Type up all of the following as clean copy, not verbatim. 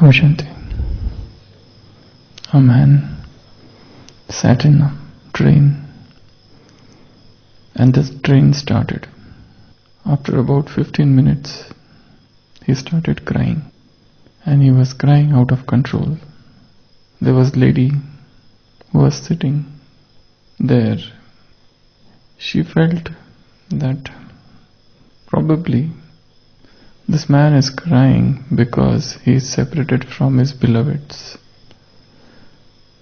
Shanti. A man sat in a train, and the train started. After about 15 minutes, he started crying, and he was crying out of control. There was a lady who was sitting there. She felt that probably this man is crying because he is separated from his beloveds.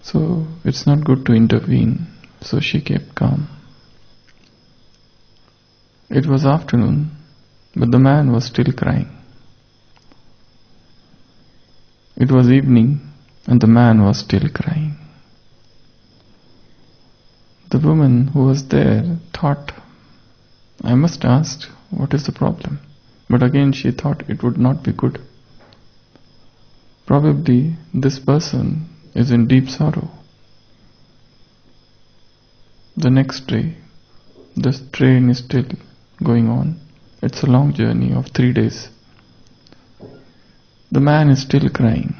So it's not good to intervene. So she kept calm. It was afternoon, but the man was still crying. It was evening, and the man was still crying. The woman who was there thought, I must ask, what is the problem? But again she thought it would not be good. Probably this person is in deep sorrow. The next day, the train is still going on. It's a long journey of 3 days. The man is still crying.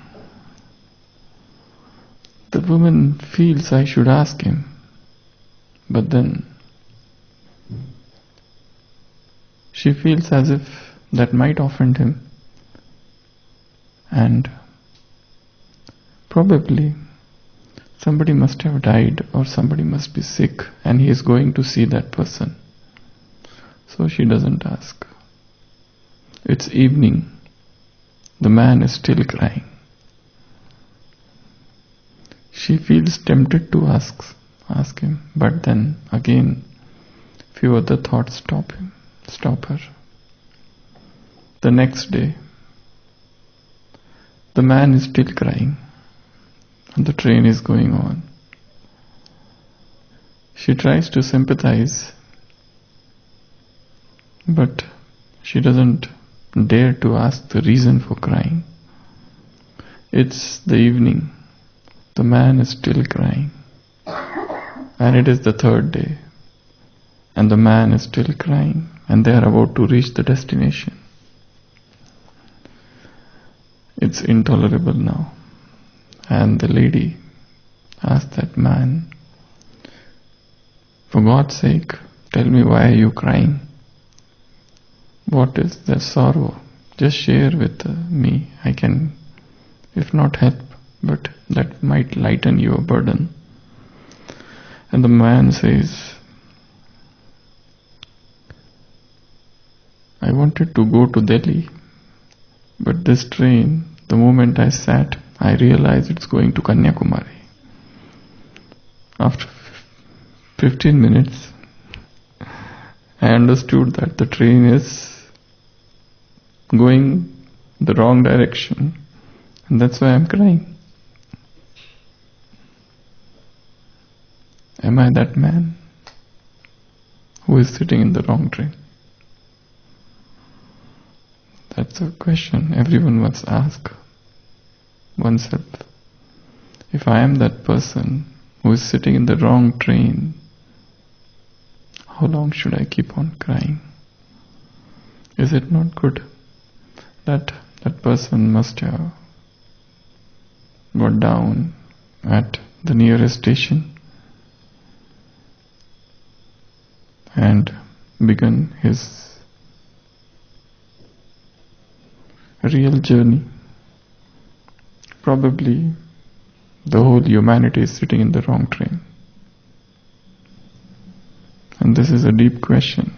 The woman feels I should ask him, but then she feels as if that might offend him, and probably somebody must have died or somebody must be sick and he is going to see that person. So she doesn't ask. It's evening. The man is still crying. She feels tempted to ask him, but then again few other thoughts stop her. The next day, the man is still crying and the train is going on. She tries to sympathize, but she doesn't dare to ask the reason for crying. It's the evening. The man is still crying. And it is the third day. And the man is still crying. And they are about to reach the destination. It's intolerable now. And the lady asked that man, for God's sake, tell me, why are you crying? What is the sorrow? Just share with me. I can, if not help, but that might lighten your burden. And the man says, I wanted to go to Delhi, but this train, the moment I sat, I realized it's going to Kanyakumari. After 15 minutes, I understood that the train is going the wrong direction, and that's why I'm crying. Am I that man who is sitting in the wrong train? That's a question everyone must ask oneself. If I am that person who is sitting in the wrong train, how long should I keep on crying? Is it not good that that person must have got down at the nearest station and begun his real journey? Probably the whole humanity is sitting in the wrong train. And this is a deep question.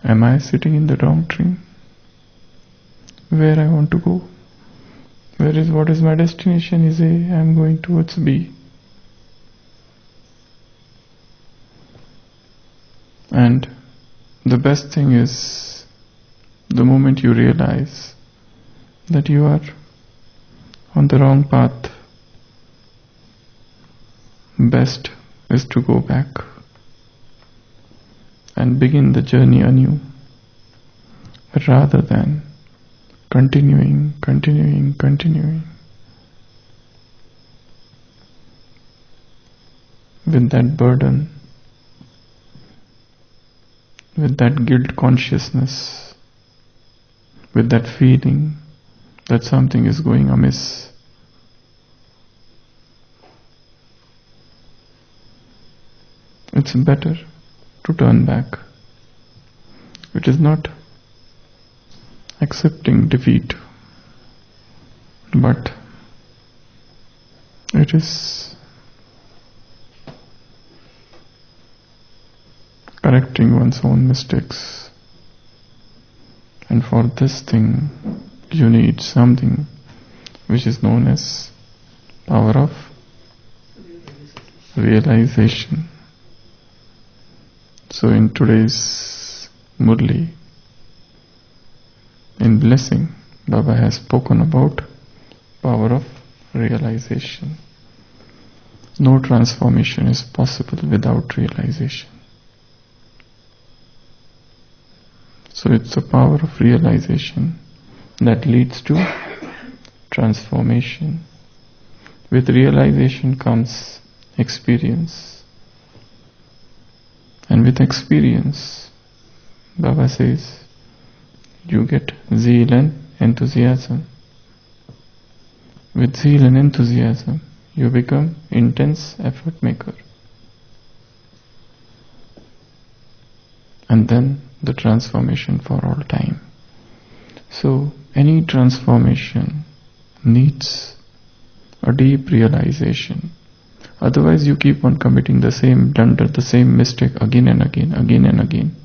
Am I sitting in the wrong train? Where I want to go? What is my destination? Is A, I am going towards B. And the best thing is, the moment you realize that you are on the wrong path, best is to go back and begin the journey anew, rather than continuing with that burden, with that guilt consciousness, with that feeling that something is going amiss. It's better to turn back. It is not accepting defeat, but it is correcting one's own mistakes. And for this thing, you need something which is known as power of realization. So in today's Murli, in blessing, Baba has spoken about power of realization. No transformation is possible without realization. So it's the power of realization that leads to transformation. With realization comes experience. And with experience, Baba says, you get zeal and enthusiasm. With zeal and enthusiasm, you become intense effort maker. And then the transformation for all time. So any transformation needs a deep realization. Otherwise you keep on committing the same blunder, the same mistake again and again, again and again.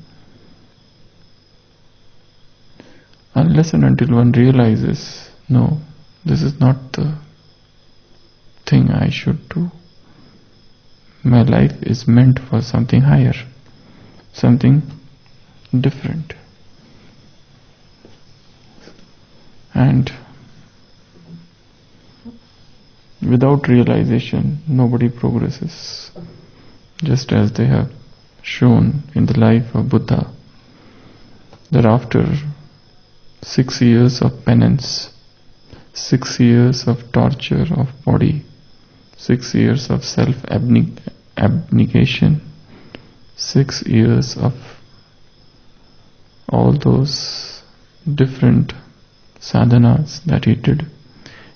Unless and until one realizes, no, this is not the thing I should do. My life is meant for something higher, something different. And without realization, nobody progresses. Just as they have shown in the life of Buddha, that after 6 years of penance, 6 years of torture of body, 6 years of self-abnegation, 6 years of all those different sadhanas that he did,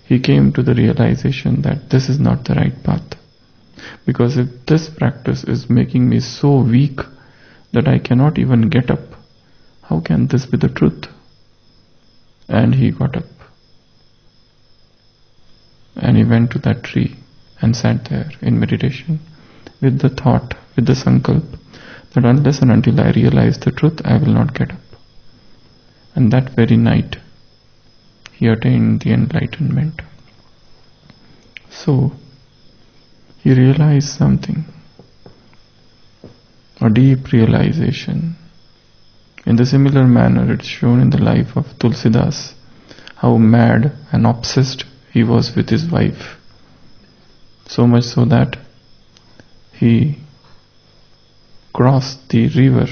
he came to the realization that this is not the right path. Because if this practice is making me so weak that I cannot even get up, how can this be the truth? And he got up. And he went to that tree and sat there in meditation with the thought, with the sankalp, that unless and until I realize the truth, I will not get up. And that very night, he attained the enlightenment. So, he realized something, a deep realization. In the similar manner, it's shown in the life of Tulsidas, how mad and obsessed he was with his wife. So much so that he crossed the river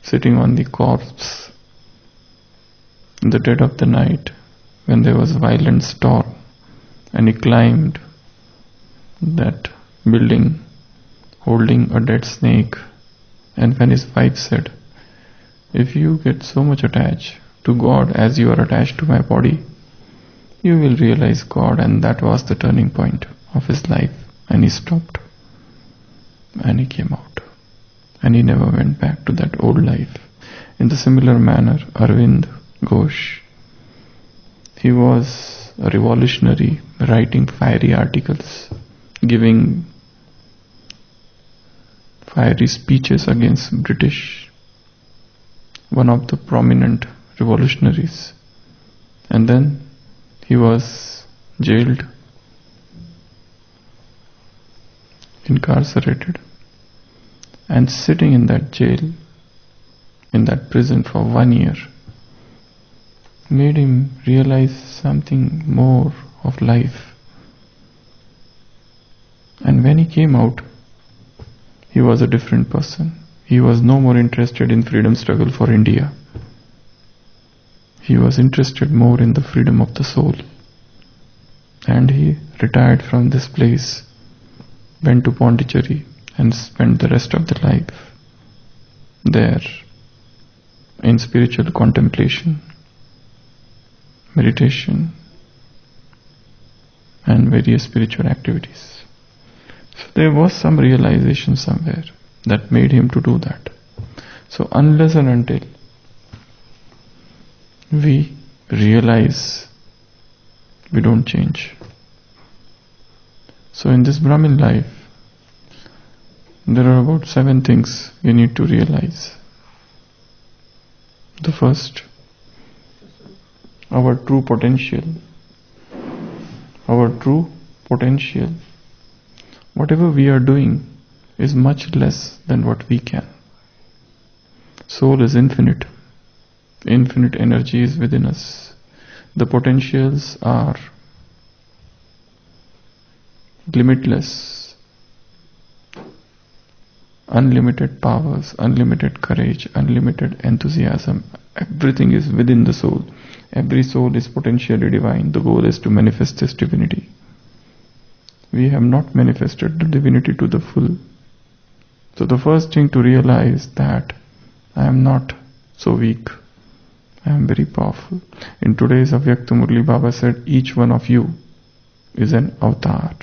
sitting on the corpse in the dead of the night when there was a violent storm, and he climbed that building holding a dead snake. And when his wife said, if you get so much attached to God as you are attached to my body, you will realize God. And that was the turning point of his life. And he stopped. And he came out. And he never went back to that old life. In the similar manner, Arvind Ghosh, he was a revolutionary, writing fiery articles, giving fiery speeches against British, one of the prominent revolutionaries. And then he was jailed, incarcerated, and sitting in that jail, in that prison for 1 year, made him realize something more of life. And when he came out, he was a different person. He was no more interested in freedom struggle for India. He was interested more in the freedom of the soul. And he retired from this place, went to Pondicherry, and spent the rest of the life there in spiritual contemplation, meditation, and various spiritual activities. So there was some realization somewhere that made him to do that. So unless and until we realize, we don't change. So in this Brahmin life, there are about 7 things we need to realize. The first, our true potential. Our true potential. Whatever we are doing is much less than what we can. Soul is infinite. Infinite energy is within us. The potentials are limitless. Unlimited powers, unlimited courage, unlimited enthusiasm. Everything is within the soul. Every soul is potentially divine. The goal is to manifest this divinity. We have not manifested the divinity to the full. So the first thing to realize that I am not so weak. I am very powerful. In today's Avyakta Murli, Baba said, each one of you is an avatar.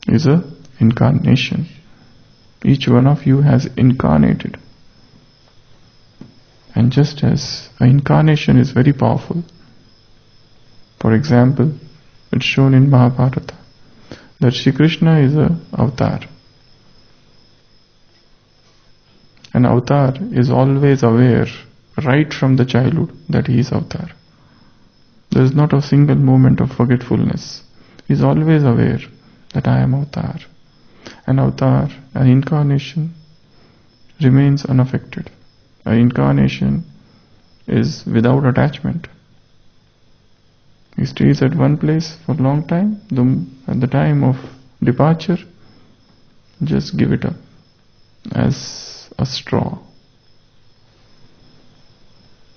Is a incarnation. Each one of you has incarnated. And just as an incarnation is very powerful, for example, it's shown in Mahabharata that Shri Krishna is an avatar. An avatar is always aware, right from the childhood, that he is avatar. There is not a single moment of forgetfulness. He is always aware that I am avatar. An avatar, an incarnation, remains unaffected. An incarnation is without attachment. He stays at one place for a long time. At the time of departure, just give it up as a straw.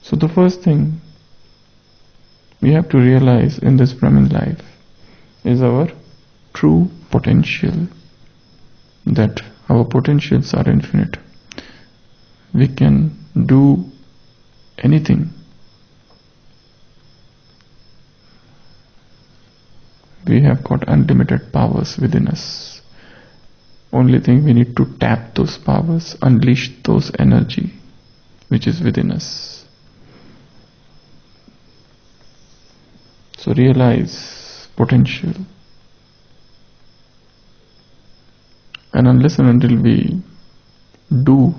So the first thing we have to realize in this Brahmin life is our true potential. That our potentials are infinite. We can do anything. We have got unlimited powers within us. Only thing, we need to tap those powers, unleash those energy which is within us. So realize potential. And unless and until we do,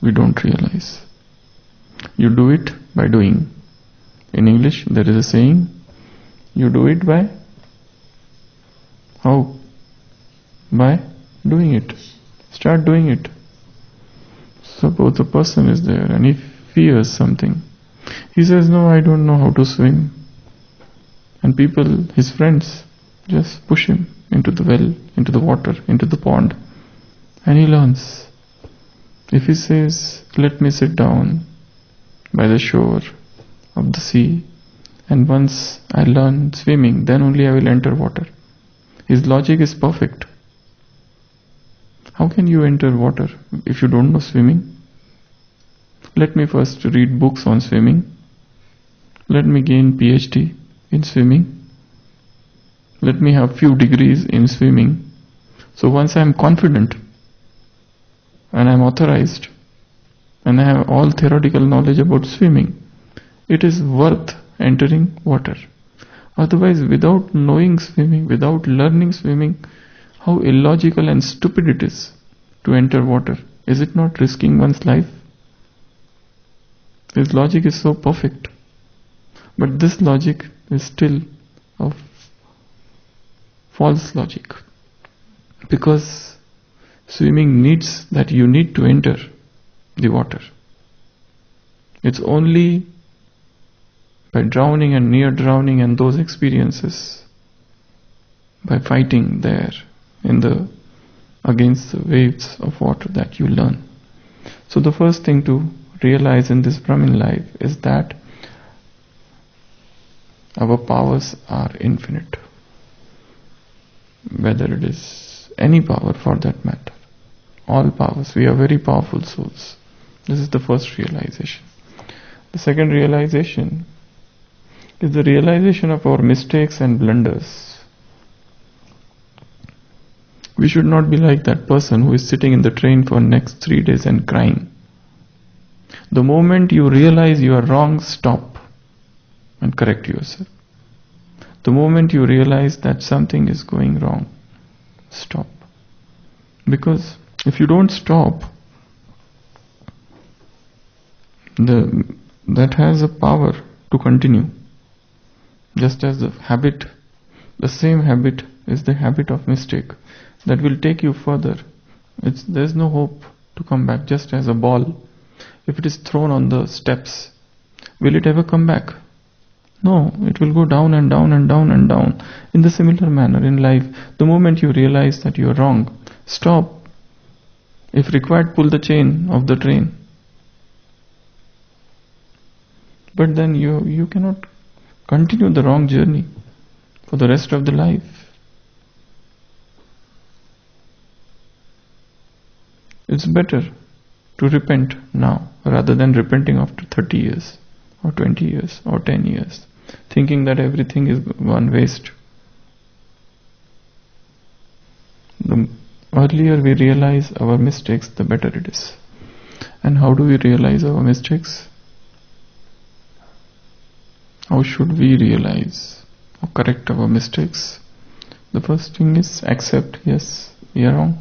we don't realize. You do it by doing. In English, there is a saying, you do it by how? By doing it. Start doing it. Suppose a person is there and he fears something. He says, no, I don't know how to swim. And people, his friends, just push him into the well, into the water, into the pond. And he learns. If he says, let me sit down by the shore of the sea, and once I learn swimming, then only I will enter water. His logic is perfect. How can you enter water if you don't know swimming? Let me first read books on swimming. Let me gain PhD in swimming. Let me have few degrees in swimming. So once I am confident, and I am authorized, and I have all theoretical knowledge about swimming, it is worth entering water. Otherwise, without knowing swimming, without learning swimming, how illogical and stupid it is to enter water. Is it not risking one's life? His logic is so perfect. But this logic is still of false logic. Because swimming needs that you need to enter the water. It's only by drowning and near drowning and those experiences, by fighting there against the waves of water, that you learn. So the first thing to realize in this Brahmin life is that our powers are infinite. Whether it is any power for that matter. All powers. We are very powerful souls. This is the first realization. The second realization is the realization of our mistakes and blunders. We should not be like that person who is sitting in the train for next 3 days and crying. The moment you realize you are wrong, stop and correct yourself. The moment you realize that something is going wrong, stop. Because if you don't stop, that has a power to continue. Just as the same habit is the habit of mistake that will take you further. There's no hope to come back. Just as a ball, if it is thrown on the steps, will it ever come back? No, it will go down and down and down and down. In the similar manner in life, the moment you realize that you are wrong, stop. If required, pull the chain of the train. But then you cannot continue the wrong journey for the rest of the life. It's better to repent now rather than repenting after 30 years or 20 years or 10 years, thinking that everything is one waste. The earlier we realize our mistakes, the better it is. And how do we realize our mistakes? How should we realize or correct our mistakes? The first thing is accept, yes, we are wrong.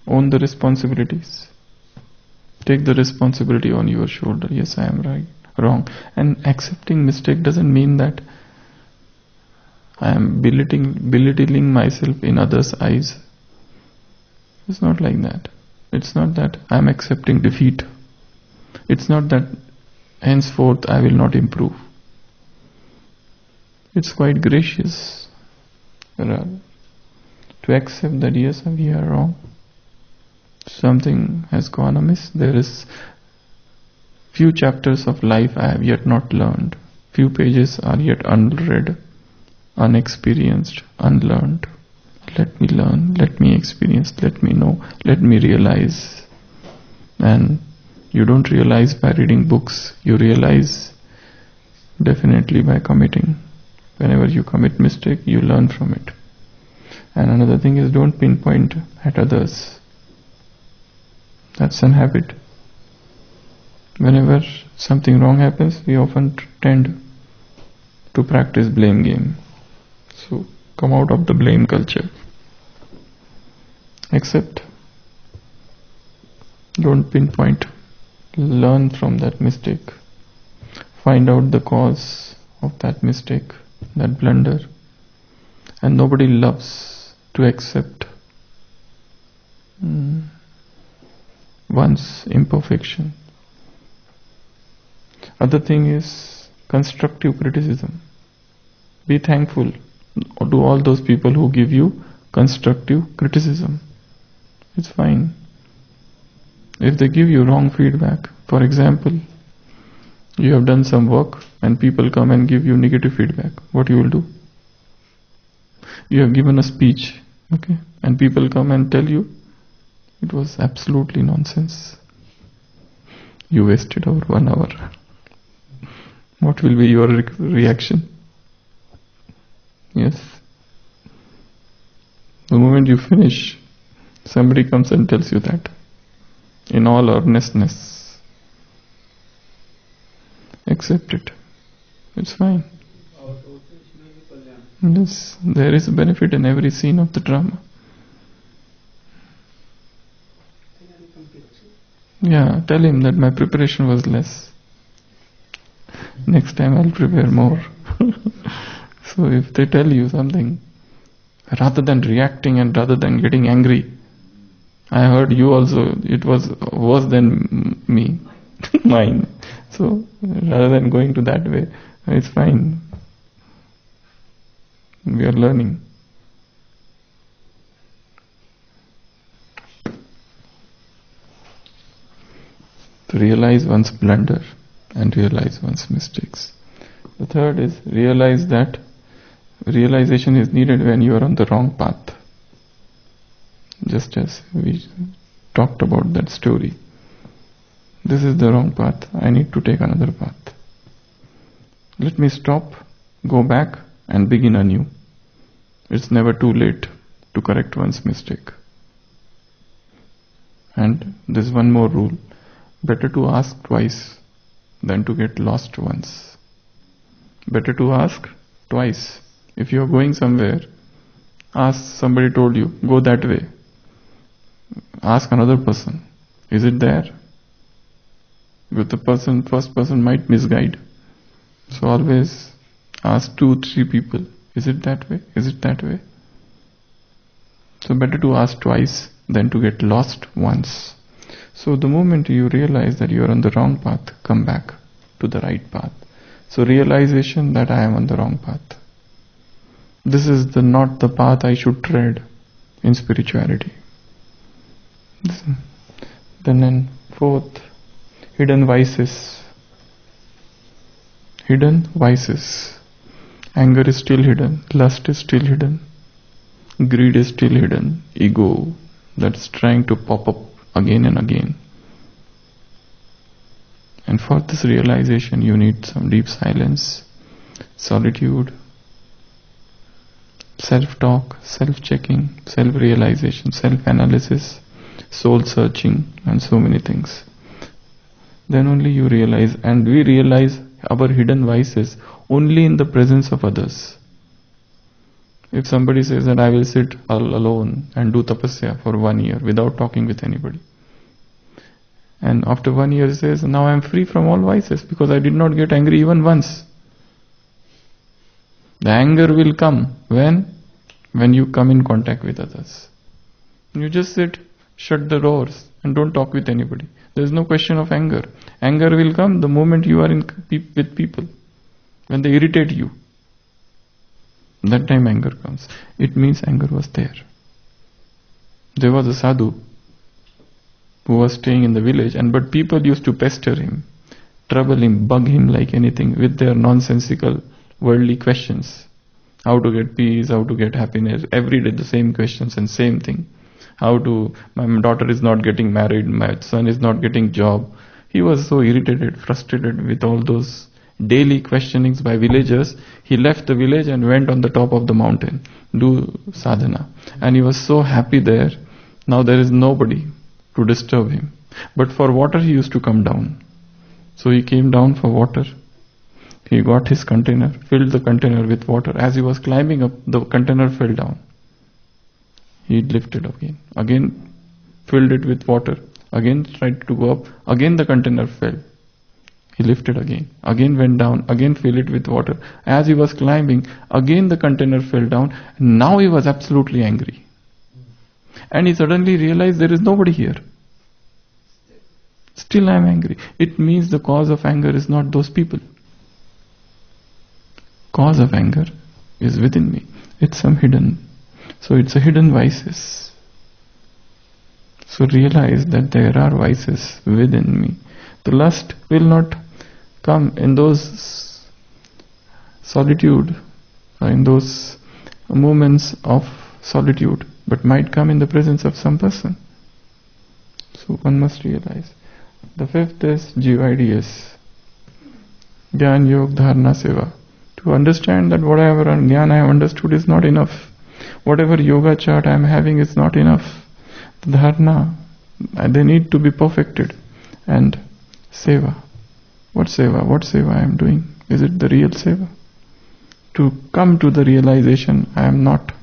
Own the responsibilities. Take the responsibility on your shoulder. Yes, I am wrong. And accepting mistake doesn't mean that I am belittling myself in others' eyes. It's not like that. It's not that I am accepting defeat. It's not that henceforth I will not improve. It's quite gracious to accept that yes, we are wrong. Something has gone amiss. There is few chapters of life I have yet not learned. Few pages are yet unread, unexperienced, unlearned. Let me learn, let me experience, let me know, let me realize. And you don't realize by reading books, you realize definitely by committing. Whenever you commit mistake, you learn from it. And another thing is, don't pinpoint at others. That's an habit. Whenever something wrong happens, we often tend to practice blame game. So come out of the blame culture. Accept. Don't pinpoint. Learn from that mistake. Find out the cause of that mistake, that blunder. And nobody loves to accept one's imperfection. Other thing is constructive criticism. Be thankful to all those people who give you constructive criticism. It's fine. If they give you wrong feedback, for example, you have done some work and people come and give you negative feedback, what you will do? You have given a speech, okay, and people come and tell you it was absolutely nonsense. You wasted over 1 hour. What will be your reaction? Yes. The moment you finish, somebody comes and tells you that. In all earnestness. Accept it. It's fine. Yes, there is a benefit in every scene of the drama. Yeah, tell him that my preparation was less. Next time I'll prepare more. So if they tell you something, rather than reacting and rather than getting angry, I heard you also, it was worse than me, mine. So rather than going to that way, it's fine. We are learning. To realize one's blunder and realize one's mistakes. The third is realize that realization is needed when you are on the wrong path. Just as we talked about that story. This is the wrong path. I need to take another path. Let me stop, go back and begin anew. It's never too late to correct one's mistake. And there's one more rule. Better to ask twice than to get lost once. Better to ask twice. If you are going somewhere, ask, somebody told you, go that way. Ask another person, is it there? Because the first person might misguide. So always ask 2-3 people, is it that way? Is it that way? So better to ask twice than to get lost once. So the moment you realize that you are on the wrong path, come back to the right path. So realization that I am on the wrong path. This is not the path I should tread in spirituality. Then fourth, hidden vices. Hidden vices. Anger is still hidden. Lust is still hidden. Greed is still hidden. Ego, that's trying to pop up again and again. And for this realization, you need some deep silence, solitude, self-talk, self-checking, self-realization, self-analysis, soul-searching, and so many things. Then only you realize, and we realize our hidden vices only in the presence of others. If somebody says that I will sit all alone and do tapasya for 1 year without talking with anybody, and after 1 year he says, now I am free from all vices because I did not get angry even once. The anger will come when you come in contact with others. You just sit, shut the doors and don't talk with anybody. There is no question of anger. Anger will come the moment you are with people. When they irritate you, that time anger comes. It means anger was there. There was a sadhu who was staying in the village, but people used to pester him, trouble him, bug him like anything with their nonsensical worldly questions. How to get peace, how to get happiness, every day the same questions and same thing. My daughter is not getting married, my son is not getting job. He was so irritated, frustrated with all those daily questionings by villagers. He left the village and went on the top of the mountain, do sadhana. And he was so happy there. Now there is nobody to disturb him. But for water he used to come down. So he came down for water. He got his container, filled the container with water. As he was climbing up, the container fell down. He lifted again filled it with water, again tried to go up, again the container fell. He lifted again went down, again filled it with water. As he was climbing, again the container fell down. Now he was absolutely angry. And he suddenly realized there is nobody here. Still I am angry. It means the cause of anger is not those people. Cause of anger is within me. It's some hidden. So it's a hidden vices. So realize that there are vices within me. The lust will not come in those solitude, in those moments of solitude, but might come in the presence of some person. So one must realize. The fifth is GYDS, Gyan Yog Dharana Seva. To understand that whatever Gyan I have understood is not enough. Whatever yoga chart I am having is not enough. The dharana, they need to be perfected. And seva. What seva? What seva I am doing? Is it the real seva? To come to the realization I am not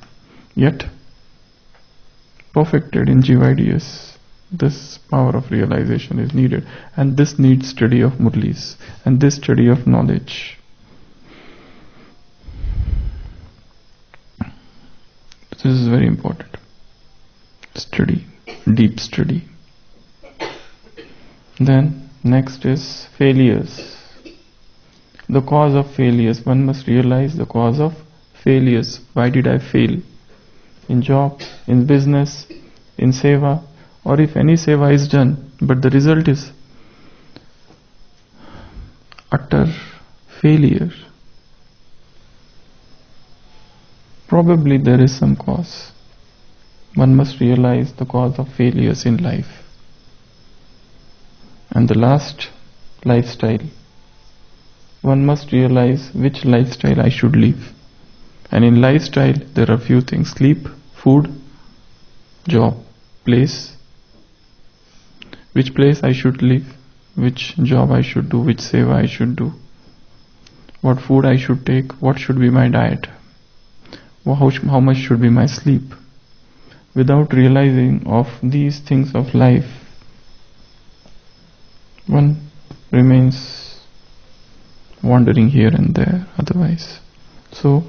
yet perfected in GYDS. This power of realization is needed. And this needs study of Murlis. And this study of knowledge. This is very important. Study, deep study. Then next is failures. The cause of failures. One must realize the cause of failures. Why did I fail? In job, in business, in seva, or if any seva is done, but the result is utter failure. Probably there is some cause. One must realize the cause of failures in life. And the last lifestyle, one must realize which lifestyle I should live. And in lifestyle, there are few things: sleep, food, job, place. Which place I should live, which job I should do, which seva I should do, what food I should take, what should be my diet, how much should be my sleep. Without realizing of these things of life, one remains wandering here and there otherwise. So,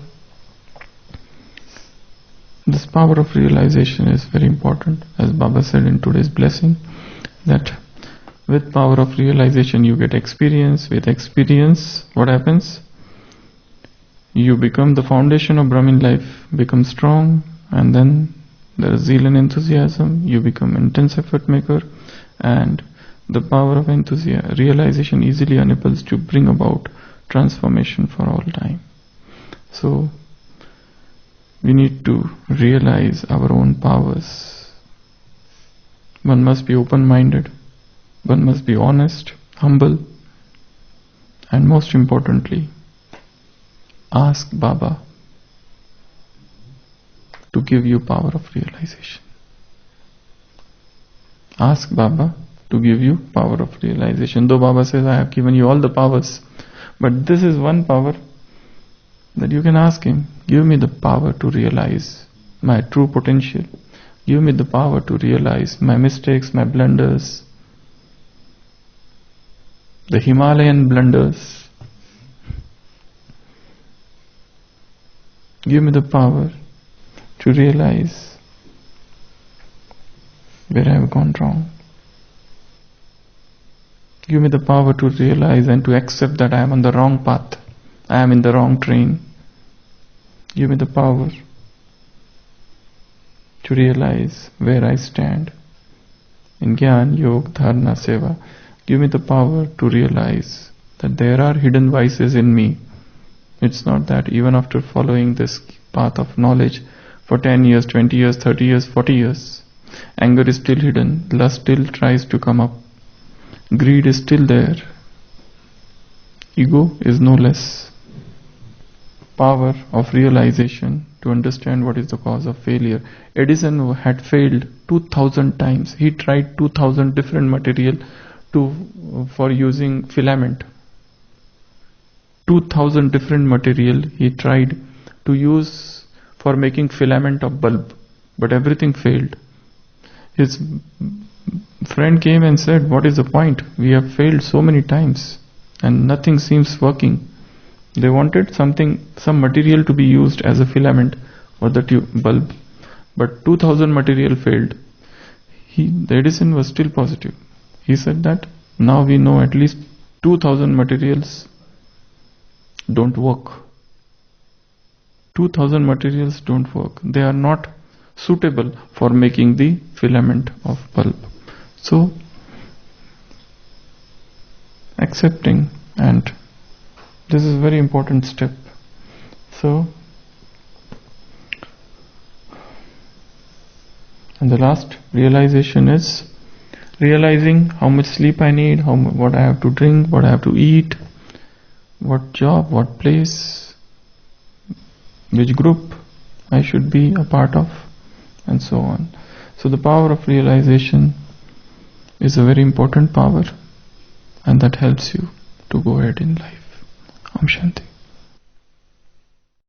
this power of realization is very important. As Baba said in today's blessing, that with power of realization you get experience. With experience, what happens? You become the foundation of Brahmin life, become strong, and then there is zeal and enthusiasm. You become intense effort maker, and the power of realization easily enables to bring about transformation for all time. So, we need to realize our own powers. One must be open-minded, one must be honest, humble, and most importantly, ask Baba to give you power of realization. Ask Baba to give you power of realization. Though Baba says, I have given you all the powers, but this is one power that you can ask him, give me the power to realize my true potential. Give me the power to realize my mistakes, my blunders, the Himalayan blunders. Give me the power to realize where I have gone wrong. Give me the power to realize and to accept that I am on the wrong path. I am in the wrong train. Give me the power to realize where I stand in Gyan, Yoga, Dharana, Seva. Give me the power to realize that there are hidden vices in me. It's not that even after following this path of knowledge for 10 years, 20 years, 30 years, 40 years, anger is still hidden, lust still tries to come up, greed is still there, ego is no less. Power of realization to understand what is the cause of failure. Edison had failed 2000 times. He tried 2000 different material for using filament. 2000 different material he tried to use for making filament of bulb, but everything failed. His friend came and said, what is the point? We have failed so many times and nothing seems working. They wanted some material to be used as a filament for the bulb, but 2000 material failed. The Edison was still positive. He said that now we know at least 2000 materials don't work. 2000 materials don't work. They are not suitable for making the filament of bulb. So, accepting, and this is a very important step. So, and the last realization is realizing how much sleep I need, what I have to drink, what I have to eat, what job, what place, which group I should be a part of, and so on. So the power of realization is a very important power, and that helps you to go ahead in life. Om Shanti.